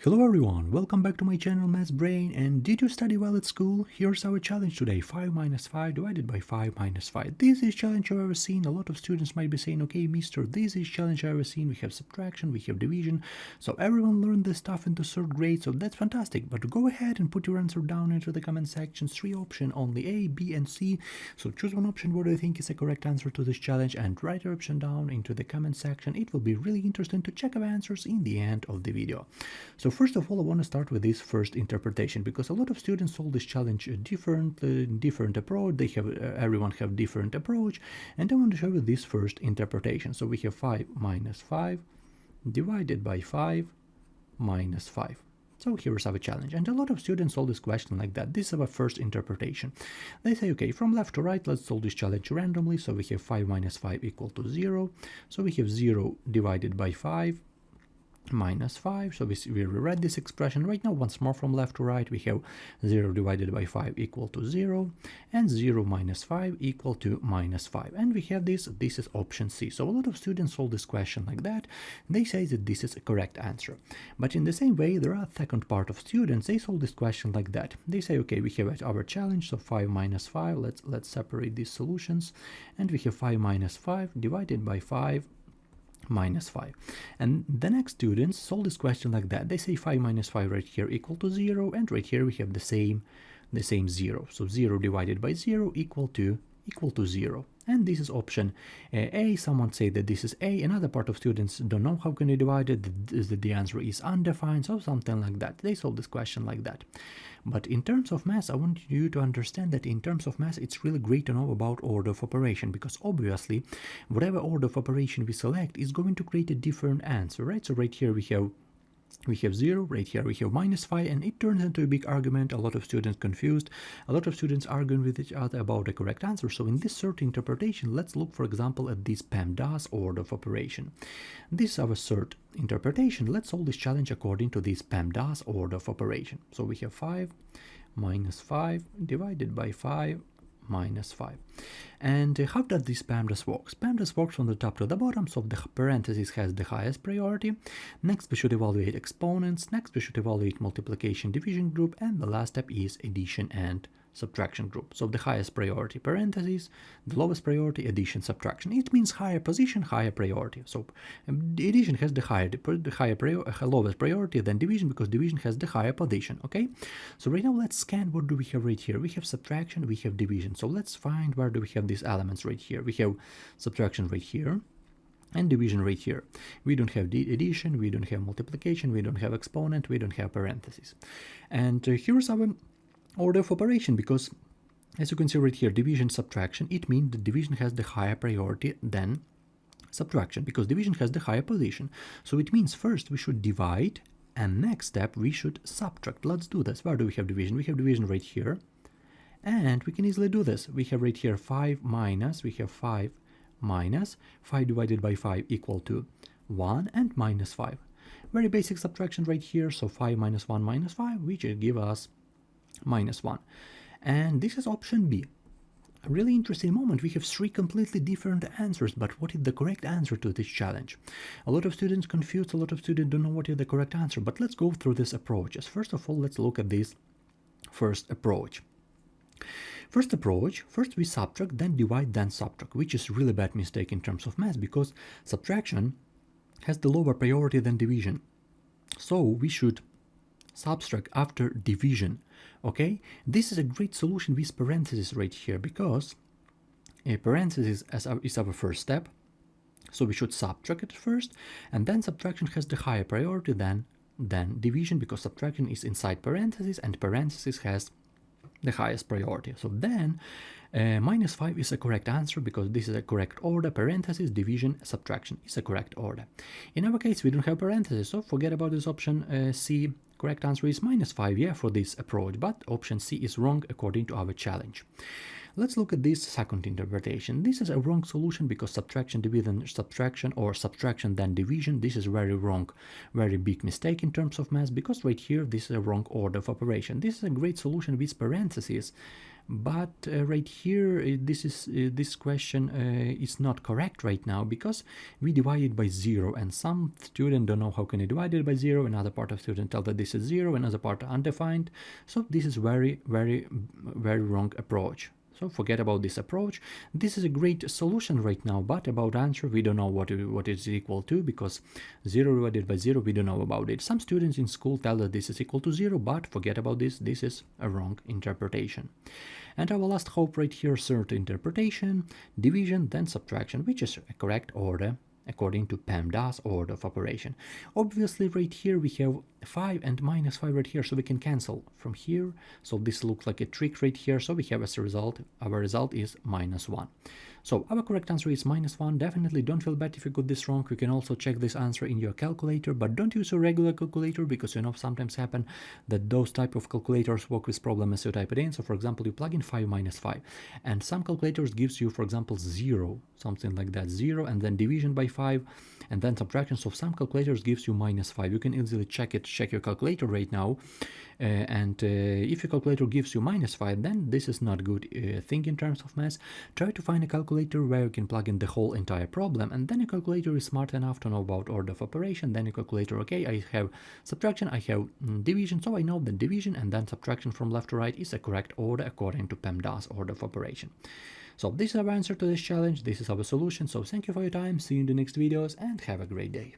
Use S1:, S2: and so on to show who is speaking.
S1: Hello everyone, welcome back to my channel Maths Brain. And did you study well at school? Here's our challenge today: 5 minus 5 divided by 5 minus 5. This is challenge I've ever seen. A lot of students might be saying, okay mister, this is challenge I've ever seen. We have subtraction, we have division, so everyone learned this stuff in the third grade, so that's fantastic. But go ahead and put your answer down into the comment section. 3 options, only A, B and C, so choose one option what do you think is the correct answer to this challenge and write your option down into the comment section. It will be really interesting to check our answers in the end of the video. So first of all, I want to start with this first interpretation, because a lot of students solve this challenge different approach. They have everyone have different approach, and I want to show you this first interpretation. So we have 5 minus 5 divided by 5 minus 5. So here's our challenge, and a lot of students solve this question like that. This is our first interpretation. They say, okay, from left to right, let's solve this challenge randomly. So we have 5 minus 5 equal to 0. So we have 0 divided by 5 minus 5. So we rewrite this expression right now once more from left to right. We have 0 divided by 5 equal to 0, and 0 minus 5 equal to minus 5. And we have this is option C. So a lot of students solve this question like that. They say that this is a correct answer. But in the same way, there are a second part of students, they solve this question like that. They say, okay, we have our challenge, so 5 minus 5, let's separate these solutions, and we have 5 minus 5 divided by 5 minus 5. And the next students solve this question like that. They say 5 minus 5 right here equal to 0, and right here we have the same 0. So 0 divided by 0 equal to 0. And this is option A. Someone say that this is A. Another part of students don't know how can you divide it, the answer is undefined, so something like that. They solve this question like that. But in terms of math, I want you to understand that in terms of math, it's really great to know about order of operation, because obviously whatever order of operation we select is going to create a different answer, right? So right here we have 0, right here we have minus 5, and it turns into a big argument. A lot of students confused, a lot of students arguing with each other about the correct answer. So in this third interpretation, let's look, for example, at this PEMDAS order of operation. This is our third interpretation. Let's solve this challenge according to this PEMDAS order of operation. So we have 5 minus 5 divided by 5 minus 5. And how does this PEMDAS works? PEMDAS works from the top to the bottom, so the parenthesis has the highest priority. Next we should evaluate exponents, next we should evaluate multiplication division group, and the last step is addition and subtraction group. So the highest priority parentheses, the lowest priority addition subtraction. It means higher position, higher priority. So addition has the lowest priority than division, because division has the higher position. Okay, so right now let's scan what do we have right here. We have subtraction, we have division. So let's find where do we have these elements right here. We have subtraction right here and division right here. We don't have the addition, we don't have multiplication, we don't have exponent, we don't have parentheses. And here's our order of operation, because as you can see right here, division, subtraction, it means that division has the higher priority than subtraction, because division has the higher position. So it means first we should divide, and next step we should subtract. Let's do this. Where do we have division? We have division right here, and we can easily do this. We have right here 5 minus, we have 5 minus 5 divided by 5 equal to 1, and minus 5. Very basic subtraction right here. So 5 minus 1 minus 5, which will give us minus 1. And this is option B. A really interesting moment. We have 3 completely different answers, but what is the correct answer to this challenge? A lot of students confused, a lot of students don't know what is the correct answer, but let's go through these approaches. First of all, let's look at this first approach. First we subtract, then divide, then subtract, which is really bad mistake in terms of math, because subtraction has the lower priority than division. So we should subtract after division. Okay, this is a great solution with parentheses right here, because a parenthesis is our first step. So we should subtract it first, and then subtraction has the higher priority than division, because subtraction is inside parentheses and parenthesis has the highest priority. So then minus 5 is a correct answer, because this is a correct order. Parentheses, division, subtraction is a correct order. In our case, we don't have parentheses, so forget about this option C. Correct answer is minus 5, yeah, for this approach, but option C is wrong according to our challenge. Let's look at this second interpretation. This is a wrong solution because subtraction, division, subtraction, or subtraction then division, this is very wrong, very big mistake in terms of math, because right here this is a wrong order of operation. This is a great solution with parentheses, but right here this question is not correct right now, because we divide it by 0, and some student don't know how can you divide it by 0, another part of student tell that this is 0, another part undefined. So this is very wrong approach. So forget about this approach. This is a great solution right now, but about answer we don't know what is equal to, because 0 divided by 0 we don't know about it. Some students in school tell that this is equal to 0, but forget about this. This is a wrong interpretation. And our last hope right here, third interpretation, division then subtraction, which is a correct order according to PEMDAS order of operation. Obviously right here we have 5 and minus 5 right here, so we can cancel from here. So this looks like a trick right here. So we have as a result, our result is -1. So our correct answer is -1. Definitely don't feel bad if you got this wrong. You can also check this answer in your calculator, but don't use a regular calculator, because sometimes happen that those type of calculators work with problem as you type it in. So for example, you plug in 5 minus 5, and some calculators gives you, for example, 0, something like that, 0, and then division by 5, and then subtraction. So some calculators gives you -5. You can easily check your calculator right now, and if your calculator gives you -5, then this is not good thing in terms of math. Try to find a calculator where you can plug in the whole entire problem, and then your calculator is smart enough to know about order of operation. Then your calculator, okay, I have subtraction, I have division, so I know that division and then subtraction from left to right is a correct order according to PEMDAS order of operation. So this is our answer to this challenge, this is our solution. So thank you for your time, see you in the next videos, and have a great day.